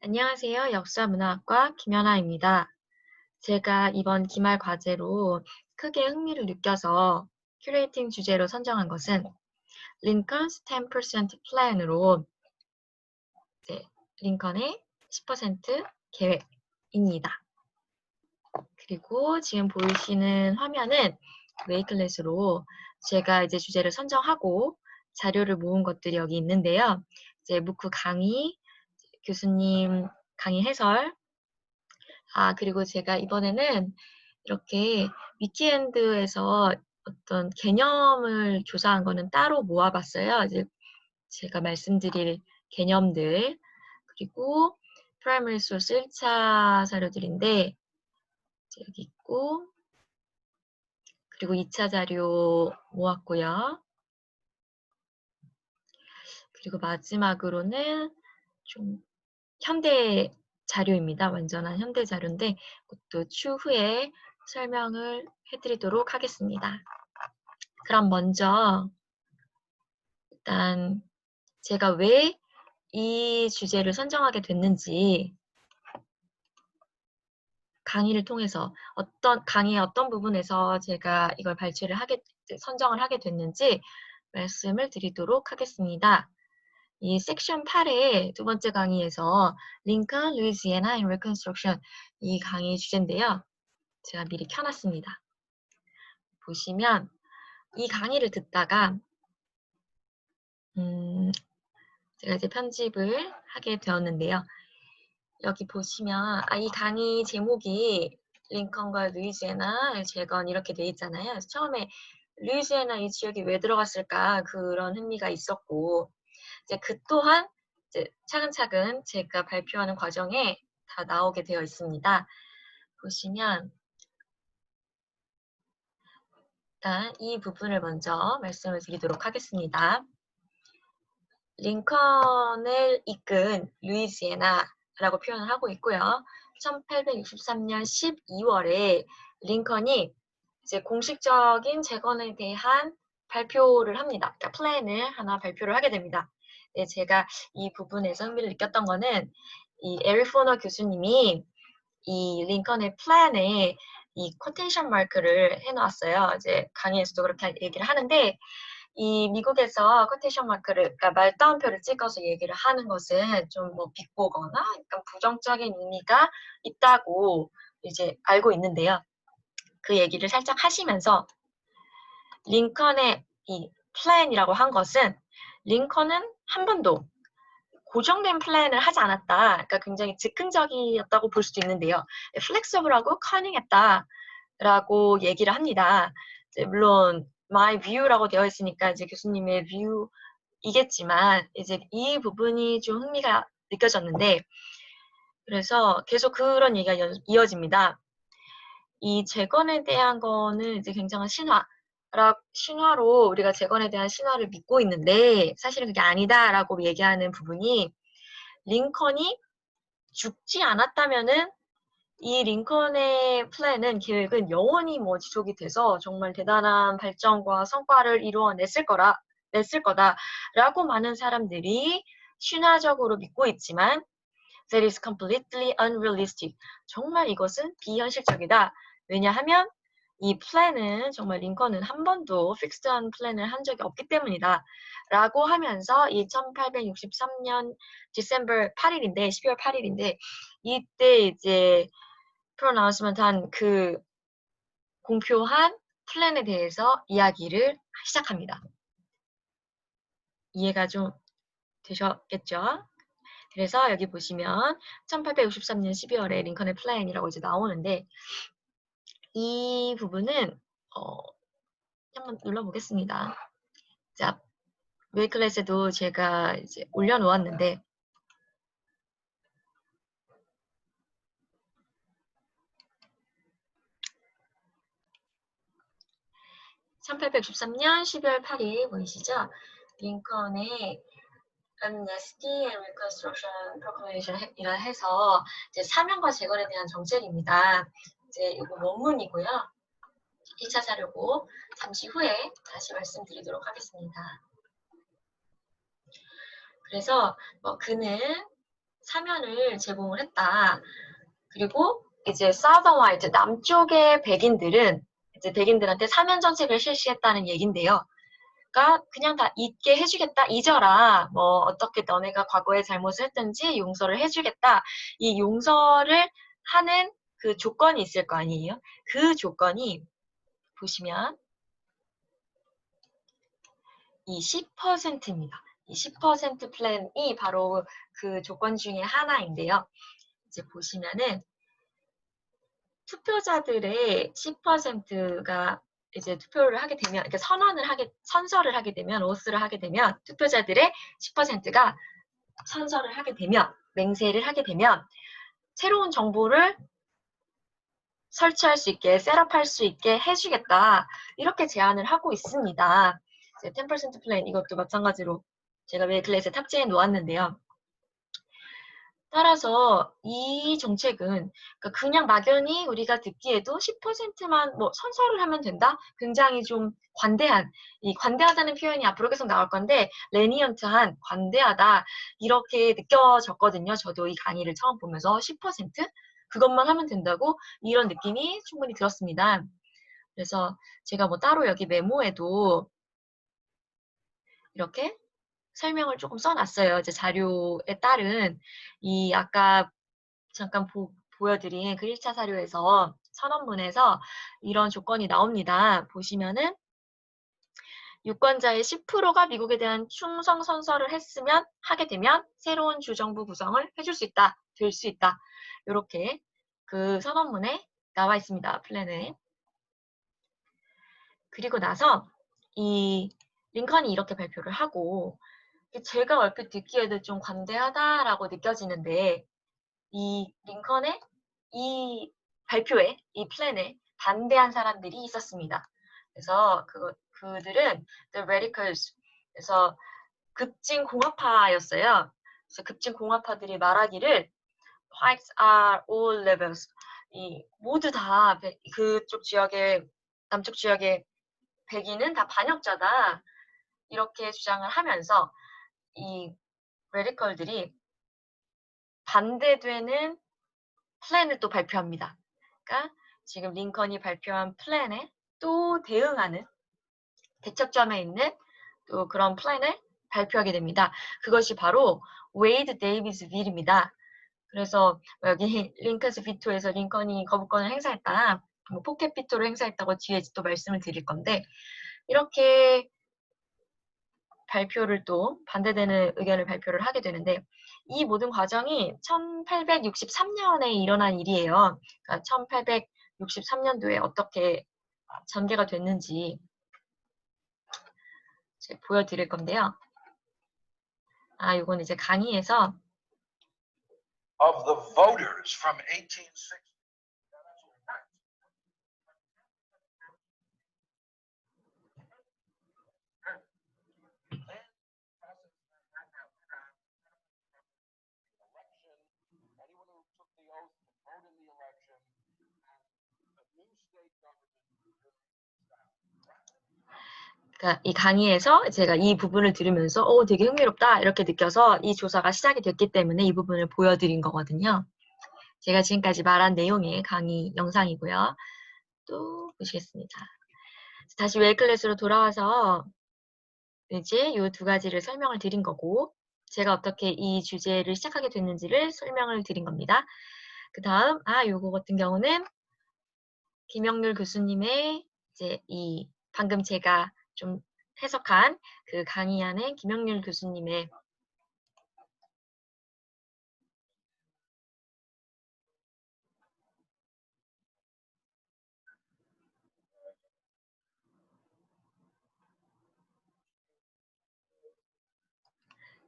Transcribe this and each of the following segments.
안녕하세요. 역사문화학과 김연아입니다. 제가 이번 기말 과제로 크게 흥미를 느껴서 큐레이팅 주제로 선정한 것은 링컨's 10% 플랜으로 링컨의 10% 계획입니다. 그리고 지금 보이시는 화면은 웨이클렛으로 제가 이제 주제를 선정하고 자료를 모은 것들이 여기 있는데요. 이제 무크 강의, 교수님 강의 해설, 그리고 제가 이번에는 이렇게 위키엔드에서 어떤 개념을 조사한 거는 따로 모아봤어요. 이제 제가 말씀드릴 개념들, 그리고 프라이머리 소스 1차 자료들인데, 여기 있고, 그리고 2차 자료 모았고요. 그리고 마지막으로는 좀 현대 자료입니다. 완전한 현대 자료인데 그것도 추후에 설명을 해드리도록 하겠습니다. 그럼 먼저 일단 제가 왜 이 주제를 선정하게 됐는지 강의를 통해서 강의의 어떤 부분에서 제가 이걸 선정을 하게 됐는지 말씀을 드리도록 하겠습니다. 이 섹션 8의 두 번째 강의에서 링컨, 루이지애나 and Reconstruction 이 강의 주제인데요. 제가 미리 켜놨습니다. 보시면 이 강의를 듣다가 제가 이제 편집을 하게 되었는데요. 여기 보시면 이 강의 제목이 링컨과 루이지애나 재건 이렇게 돼 있잖아요. 그래서 처음에 루이지애나 이 지역이 왜 들어갔을까 그런 흥미가 있었고 이제 그 또한 이제 차근차근 제가 발표하는 과정에 다 나오게 되어 있습니다. 보시면 일단 이 부분을 먼저 말씀을 드리도록 하겠습니다. 링컨을 이끈 루이지애나라고 표현을 하고 있고요. 1863년 12월에 링컨이 이제 공식적인 재건에 대한 발표를 합니다. 그러니까 플랜을 하나 발표를 하게 됩니다. 네, 제가 이 부분에서 흥미를 느꼈던 거는 이 에리 포너 교수님이 이 링컨의 플랜에 이 코테이션 마크를 해놨어요. 이제 강의에서도 그렇게 얘기를 하는데 이 미국에서 코테이션 마크를, 그러니까 말따옴표를 찍어서 얘기를 하는 것은 좀 뭐 비꼬거나 약간 부정적인 의미가 있다고 이제 알고 있는데요. 그 얘기를 살짝 하시면서 링컨의 이 플랜이라고 한 것은 링컨은 한 번도 고정된 플랜을 하지 않았다. 그러니까 굉장히 즉흥적이었다고 볼 수도 있는데요. 플렉서블하고 커닝했다라고 얘기를 합니다. 이제 물론 my view라고 되어 있으니까 이제 교수님의 view이겠지만 이제 이 부분이 좀 흥미가 느껴졌는데 그래서 계속 그런 얘기가 이어집니다. 이 재건에 대한 거는 이제 굉장한 신화로 우리가 재건에 대한 신화를 믿고 있는데 사실은 그게 아니다라고 얘기하는 부분이 링컨이 죽지 않았다면은 이 링컨의 플랜은 계획은 영원히 뭐 지속이 돼서 정말 대단한 발전과 성과를 냈을 거다라고 많은 사람들이 신화적으로 믿고 있지만 that is completely unrealistic. 정말 이것은 비현실적이다. 왜냐하면 이 플랜은 정말 링컨은 한 번도 픽스드한 플랜을 한 적이 없기 때문이다. 라고 하면서 이 1863년 디셈버 8일인데 12월 8일인데 이때 이제 프로나운스먼트 한 그 공표한 플랜에 대해서 이야기를 시작합니다. 이해가 좀 되셨겠죠? 그래서 여기 보시면 1863년 12월에 링컨의 플랜이라고 이제 나오는데 이 부분은 한번 눌러보겠습니다. 자, 웨이클렛에도 제가 이제 올려놓았는데 1863년 12월 8일 보이시죠? 링컨의 Amnesty and Reconstruction Proclamation이라 해서 이제 사명과 재건에 대한 정책입니다. 이제 이거 원문이고요. 1차 자료고 잠시 후에 다시 말씀드리도록 하겠습니다. 그래서 그는 사면을 제공을 했다. 그리고 이제 Southern White, 남쪽의 백인들은 이제 백인들한테 사면 정책을 실시했다는 얘긴데요. 그러니까 그냥 다 잊게 해주겠다, 잊어라. 뭐 어떻게 너네가 과거에 잘못을 했든지 용서를 해주겠다. 이 용서를 하는 그 조건이 있을 거 아니에요. 그 조건이 보시면 이 10%입니다. 이 10% 플랜이 바로 그 조건 중에 하나인데요. 이제 보시면은 투표자들의 10%가 이제 투표를 하게 되면, 이렇게 선서를 하게 되면, 오스를 하게 되면, 투표자들의 10%가 선서를 하게 되면, 맹세를 하게 되면, 새로운 정보를 설치할 수 있게, 셋업할 수 있게 해주겠다. 이렇게 제안을 하고 있습니다. 10% 플랜, 이것도 마찬가지로 제가 웨이클렛에 탑재해 놓았는데요. 따라서 이 정책은 그냥 막연히 우리가 듣기에도 10%만 뭐 선서를 하면 된다? 굉장히 좀 관대한, 이 관대하다는 표현이 앞으로 계속 나올 건데 레니언트한, 관대하다 이렇게 느껴졌거든요. 저도 이 강의를 처음 보면서 10%? 그것만 하면 된다고? 이런 느낌이 충분히 들었습니다. 그래서 제가 뭐 따로 여기 메모에도 이렇게 설명을 조금 써놨어요. 이제 자료에 따른 이 아까 잠깐 보여드린 그 1차 사료에서 선언문에서 이런 조건이 나옵니다. 보시면은 유권자의 10%가 미국에 대한 충성 선서를 하게 되면 새로운 주정부 구성을 해줄 수 있다, 될 수 있다. 이렇게 그 선언문에 나와 있습니다. 플랜에. 그리고 나서 이 링컨이 이렇게 발표를 하고 제가 얼핏 듣기에도 좀 관대하다라고 느껴지는데 이 링컨의 이 발표에, 이 플랜에 반대한 사람들이 있었습니다. 그래서 그들은 The Radicals, 그래서 급진 공화파였어요. 그래서 급진 공화파들이 말하기를 Whites are all rebels. 모두 다 그쪽 지역의, 남쪽 지역의 백인은 다 반역자다. 이렇게 주장을 하면서 이 레디컬들이 반대되는 플랜을 또 발표합니다. 그러니까 지금 링컨이 발표한 플랜에 또 대응하는 대척점에 있는 또 그런 플랜을 발표하게 됩니다. 그것이 바로 웨이드 데이비스 빌입니다. 그래서 여기 링컨스 비토에서 링컨이 거부권을 행사했다, 뭐 포켓 비토를 행사했다고 뒤에 또 말씀을 드릴 건데 이렇게 발표를 또 반대되는 의견을 발표를 하게 되는데 이 모든 과정이 1863년에 일어난 일이에요. 그러니까 1863년도에 어떻게 전개가 됐는지 보여드릴 건데요. 이건 이제 강의에서 of the voters from 1860. Anyone who took the oath to vote in the election, and a new state government. 그러니까 이 강의에서 제가 이 부분을 들으면서 되게 흥미롭다 이렇게 느껴서 이 조사가 시작이 됐기 때문에 이 부분을 보여드린 거거든요. 제가 지금까지 말한 내용의 강의 영상이고요. 또 보시겠습니다. 다시 웨이클래스로 돌아와서 이제 이 두 가지를 설명을 드린 거고 제가 어떻게 이 주제를 시작하게 됐는지를 설명을 드린 겁니다. 그 다음 요거 같은 경우는 김영률 교수님의 이제 이 방금 제가 좀 해석한 그 강의 안에 김영률 교수님의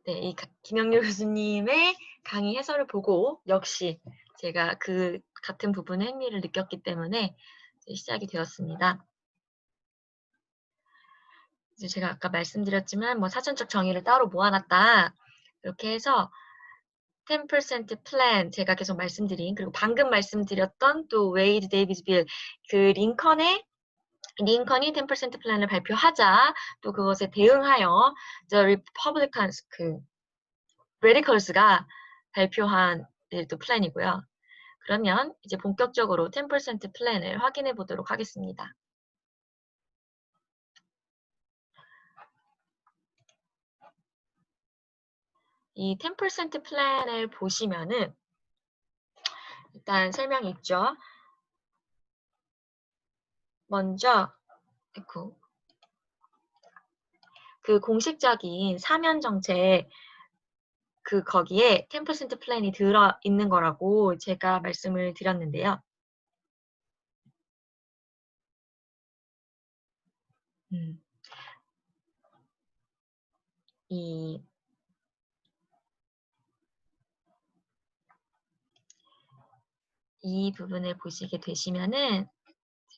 이 김영률 교수님의 강의 해설을 보고 역시 제가 그 같은 부분에 흥미를 느꼈기 때문에 시작이 되었습니다. 이제 제가 아까 말씀드렸지만 뭐 사전적 정의를 따로 모아놨다. 이렇게 해서 10% 플랜 제가 계속 말씀드린 그리고 방금 말씀드렸던 또 웨이드 데이비스 빌 그 링컨이 10% 플랜을 발표하자 또 그것에 대응하여 The Republicans 그 Radicals가 발표한 또 플랜이고요. 그러면 이제 본격적으로 10% 플랜을 확인해 보도록 하겠습니다. 이 10% 플랜을 보시면은 일단 설명이 있죠. 먼저 그 공식적인 사면 정책 거기에 10% 플랜이 들어 있는 거라고 제가 말씀을 드렸는데요. 이 부분을 보시게 되시면은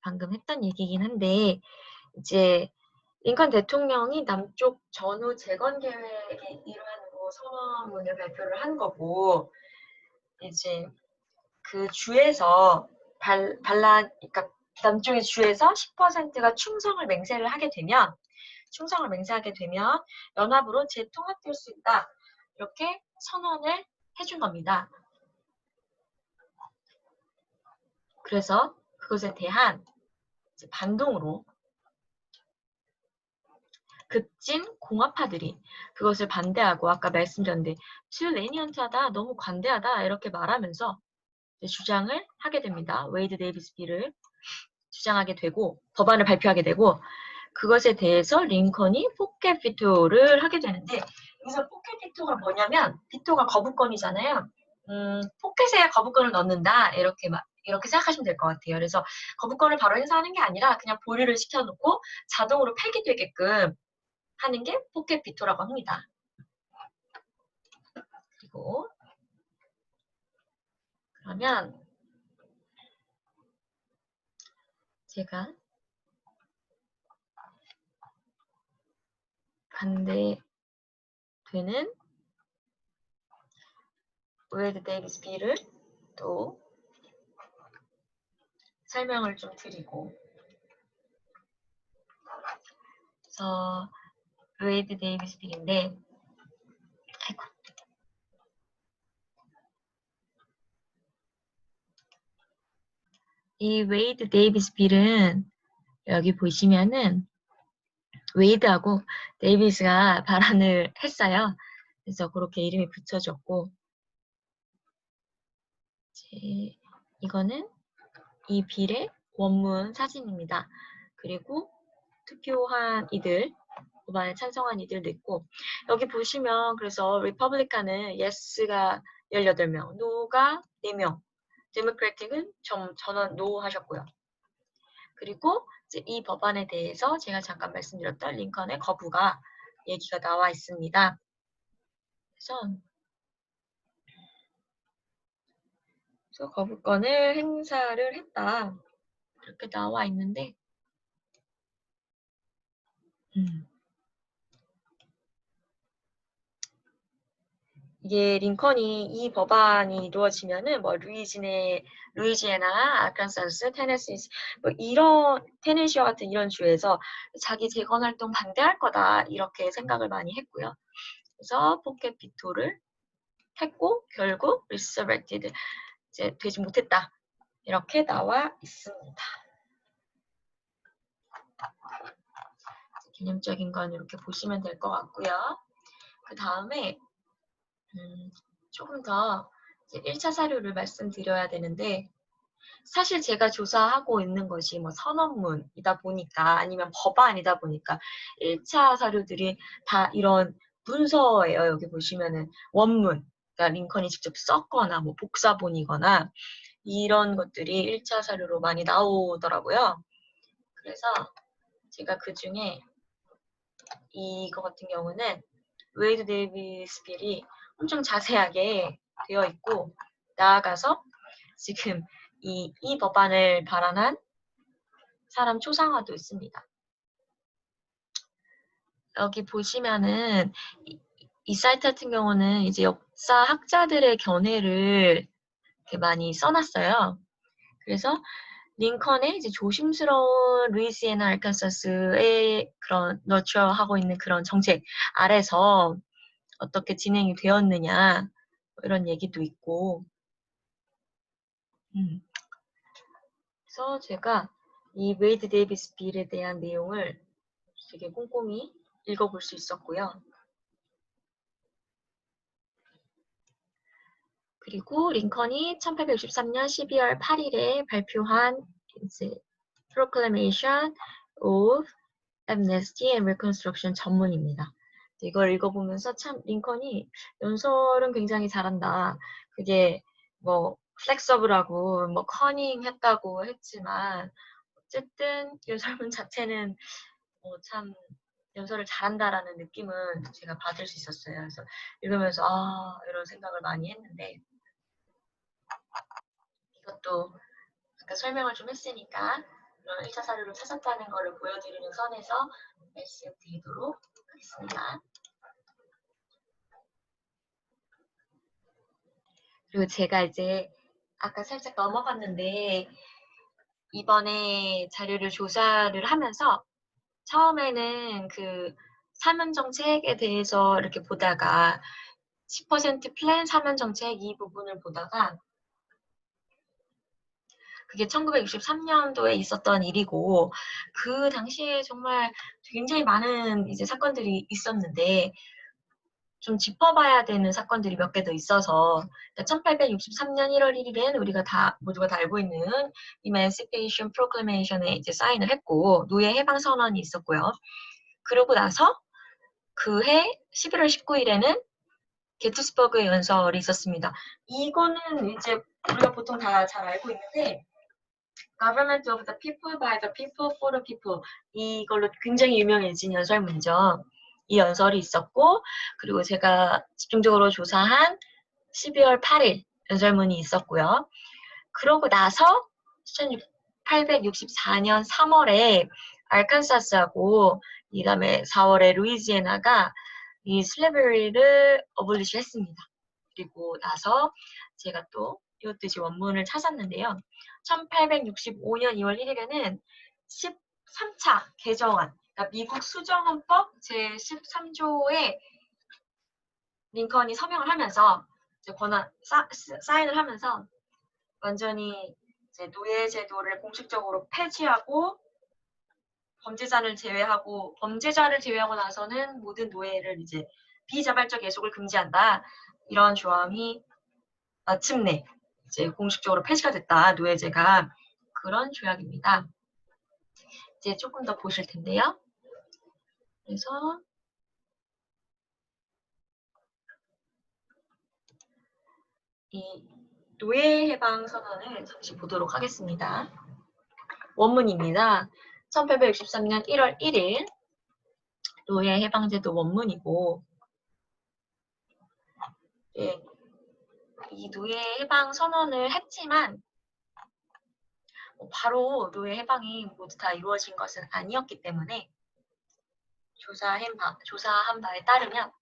방금 했던 얘기긴 한데 이제 링컨 대통령이 남쪽 전후 재건 계획의 일환으로 선언문을 발표를 한 거고 이제 그 주에서 그러니까 남쪽의 주에서 10%가 충성을 맹세하게 되면 연합으로 재통합될 수 있다. 이렇게 선언을 해준 겁니다. 그래서 그것에 대한 반동으로 급진 공화파들이 그것을 반대하고 아까 말씀드렸는데 too lenient하다, 너무 관대하다 이렇게 말하면서 주장을 하게 됩니다. 웨이드 데이비스 빌을 주장하게 되고 법안을 발표하게 되고 그것에 대해서 링컨이 포켓 비토를 하게 되는데 여기서 포켓 비토가 뭐냐면 비토가 거부권이잖아요. 포켓에 거부권을 넣는다 이렇게 생각하시면 될 것 같아요. 그래서 거부권을 바로 행사하는 게 아니라 그냥 보류를 시켜놓고 자동으로 폐기되게끔 하는 게 포켓 비토라고 합니다. 그리고 그러면 제가 반대되는 웨이드 데이비스 빌을 또 설명을 좀 드리고 그래서 웨이드 데이비스 빌인데 이 웨이드 데이비스 빌은 여기 보시면은 웨이드하고 데이비스가 발언을 했어요. 그래서 그렇게 이름이 붙여졌고 이거는 이 빌의 원문 사진입니다. 그리고 투표한 이들, 법안에 찬성한 이들도 있고 여기 보시면 그래서 리퍼블리칸은 yes가 18명, no가 4명, 데모크래틱은 전원 no 하셨고요. 그리고 이제 이 법안에 대해서 제가 잠깐 말씀드렸던 링컨의 거부가 얘기가 나와 있습니다. 그래서 거부권을 행사를 했다. 이렇게 나와 있는데 이게 링컨이 이 법안이 이루어지면은 뭐 루이지애나, 아칸사스, 테네시 뭐 이런 테네시와 같은 이런 주에서 자기 재건 활동 반대할 거다 이렇게 생각을 많이 했고요. 그래서 포켓 비토를 했고 결국 resurrected 이제 되지 못했다 이렇게 나와 있습니다. 개념적인 건 이렇게 보시면 될 것 같고요. 그 다음에 조금 더 이제 1차 사료를 말씀드려야 되는데 사실 제가 조사하고 있는 것이 뭐 선언문이다 보니까 아니면 법안이다 보니까 1차 사료들이 다 이런 문서예요. 여기 보시면은 원문, 그러니까 링컨이 직접 썼거나 뭐 복사본이거나 이런 것들이 1차 사료로 많이 나오더라고요. 그래서 제가 그 중에 이거 같은 경우는 웨이드 데이비스 빌이 엄청 자세하게 되어 있고 나아가서 지금 이 법안을 발언한 사람 초상화도 있습니다. 여기 보시면은 이 사이트 같은 경우는 이제 역사학자들의 견해를 이렇게 많이 써놨어요. 그래서 링컨의 이제 조심스러운 루이지애나 알칸사스의 그런 너처하고 있는 그런 정책 아래서 어떻게 진행이 되었느냐 이런 얘기도 있고. 그래서 제가 이 웨이드 데이비스 빌에 대한 내용을 되게 꼼꼼히 읽어볼 수 있었고요. 그리고 링컨이 1863년 12월 8일에 발표한 이제 Proclamation of Amnesty and Reconstruction 전문입니다. 이걸 읽어보면서 참 링컨이 연설은 굉장히 잘한다. 그게 뭐 플렉서블하고 뭐 커닝했다고 했지만 어쨌든 연설문 자체는 참 연설을 잘한다라는 느낌은 제가 받을 수 있었어요. 그래서 읽으면서 이런 생각을 많이 했는데 이것도 아까 설명을 좀 했으니까 그런 1차 사료를 찾았다는 것을 보여드리는 선에서 말씀드리도록 하겠습니다. 그리고 제가 이제 아까 살짝 넘어갔는데 이번에 자료를 조사를 하면서 처음에는 그 사면 정책에 대해서 이렇게 보다가 10% 플랜 사면 정책 이 부분을 보다가 그게 1963년도에 있었던 일이고 그 당시에 정말 굉장히 많은 이제 사건들이 있었는데 좀 짚어봐야 되는 사건들이 몇 개 더 있어서 1863년 1월 1일엔 우리가 모두가 다 알고 있는 Emancipation Proclamation에 이제 사인을 했고 노예 해방 선언이 있었고요. 그러고 나서 그해 11월 19일에는 게투스버그 연설이 있었습니다. 이거는 이제 우리가 보통 다 잘 알고 있는데 Government of the People, by the People, for the People 이걸로 굉장히 유명해진 연설문이죠. 이 연설이 있었고 그리고 제가 집중적으로 조사한 12월 8일 연설문이 있었고요. 그러고 나서 1864년 3월에 알칸사스하고 이 다음에 4월에 루이지애나가 이 슬래버리를 어블리시 했습니다. 그리고 나서 제가 또 이것도 이제 원문을 찾았는데요. 1865년 2월 1일에는 13차 개정안, 그러니까 미국 수정헌법 제13조에 링컨이 서명을 하면서 이제 사인을 하면서 완전히 이제 노예 제도를 공식적으로 폐지하고 범죄자를 제외하고 나서는 모든 노예를 이제 비자발적 예속을 금지한다. 이런 조항이 마침내 이제 공식적으로 폐지가 됐다. 노예제가 그런 조약입니다. 이제 조금 더 보실 텐데요. 그래서 이 노예 해방 선언을 잠시 보도록 하겠습니다. 원문입니다. 1863년 1월 1일 노예 해방제도 원문이고 예, 이 노예 해방 선언을 했지만 바로 노예 해방이 모두 다 이루어진 것은 아니었기 때문에 조사한 바에 따르면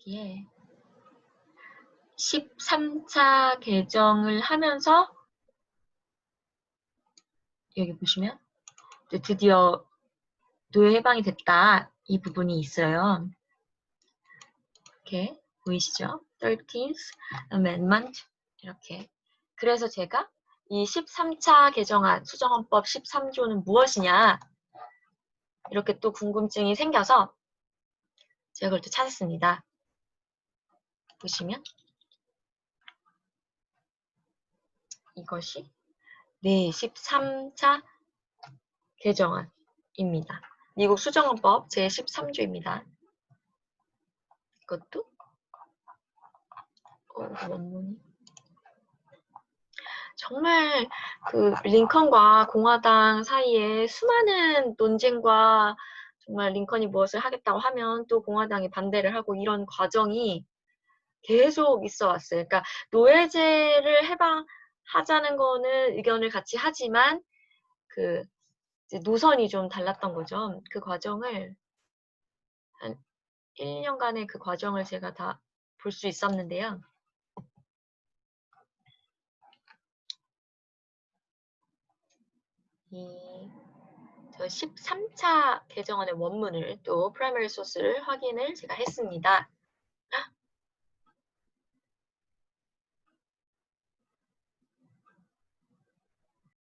예, 13차 개정을 하면서 여기 보시면 드디어 노예 해방이 됐다. 이 부분이 있어요. 이렇게 보이시죠? 13th Amendment 이렇게. 그래서 제가 이 13차 개정안 수정헌법 13조는 무엇이냐 이렇게 또 궁금증이 생겨서 제가 그걸 또 찾았습니다. 보시면 이것이 네 13차 개정안입니다. 미국 수정헌법 제13조입니다. 이것도 원문이 정말 그 링컨과 공화당 사이에 수많은 논쟁과 정말 링컨이 무엇을 하겠다고 하면 또 공화당이 반대를 하고 이런 과정이 계속 있어 왔어요. 그러니까 노예제를 해방하자는 거는 의견을 같이 하지만 그 이제 노선이 좀 달랐던 거죠. 그 과정을 한 1년간의 그 과정을 제가 다 볼 수 있었는데요. 저 13차 개정안의 원문을 또 프라이머리 소스를 확인을 제가 했습니다.